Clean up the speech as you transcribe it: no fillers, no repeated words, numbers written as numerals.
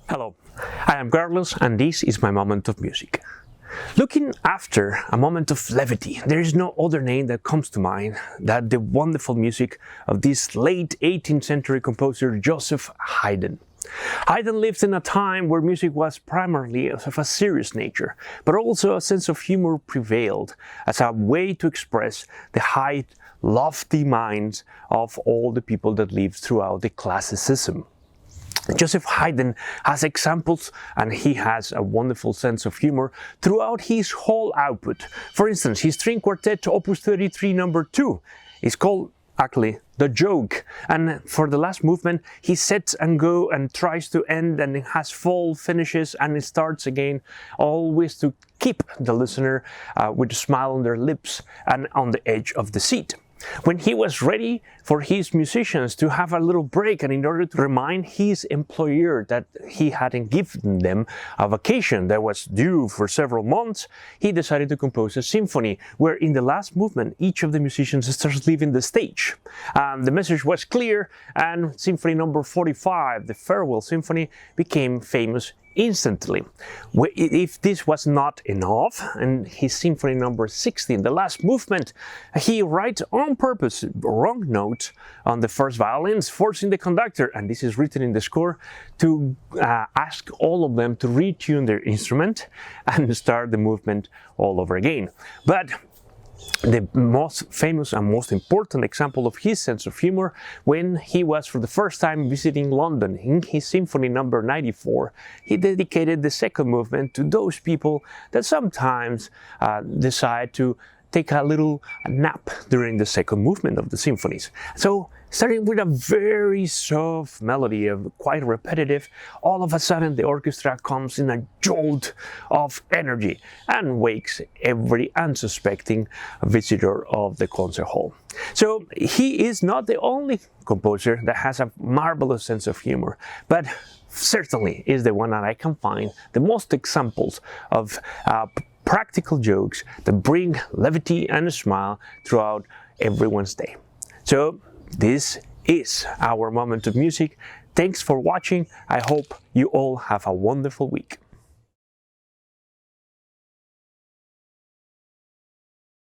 Hello, I am Carlos and this is my moment of music. Looking after a moment of levity, there is no other name that comes to mind than the wonderful music of this late 18th century composer Joseph Haydn. Haydn lived in a time where music was primarily of a serious nature, but also a sense of humor prevailed as a way to express the high, lofty minds of all the people that lived throughout the classicism. Joseph Haydn has examples and he has a wonderful sense of humor throughout his whole output. For instance, his string quartet Opus 33 No. 2 is called actually The Joke, and for the last movement he sets and go and tries to end and it has full finishes and it starts again, always to keep the listener with a smile on their lips and on the edge of the seat. When he was ready for his musicians to have a little break and in order to remind his employer that he hadn't given them a vacation that was due for several months, he decided to compose a symphony where in the last movement each of the musicians starts leaving the stage. The message was clear and Symphony No. 45, the Farewell Symphony, became famous instantly. If this was not enough, and his Symphony No. 16, the last movement, he writes on purpose wrong notes on the first violins, forcing the conductor, and this is written in the score, to ask all of them to retune their instrument and start the movement all over again. But the most famous and most important example of his sense of humor when he was for the first time visiting London. In his Symphony No. 94, he dedicated the second movement to those people that sometimes decide to take a little nap during the second movement of the symphonies. So, starting with a very soft melody, quite repetitive, all of a sudden the orchestra comes in a jolt of energy and wakes every unsuspecting visitor of the concert hall. So he is not the only composer that has a marvelous sense of humor, but certainly is the one that I can find the most examples of practical jokes that bring levity and a smile throughout everyone's day. So this is our moment of music. Thanks for watching. I hope you all have a wonderful week.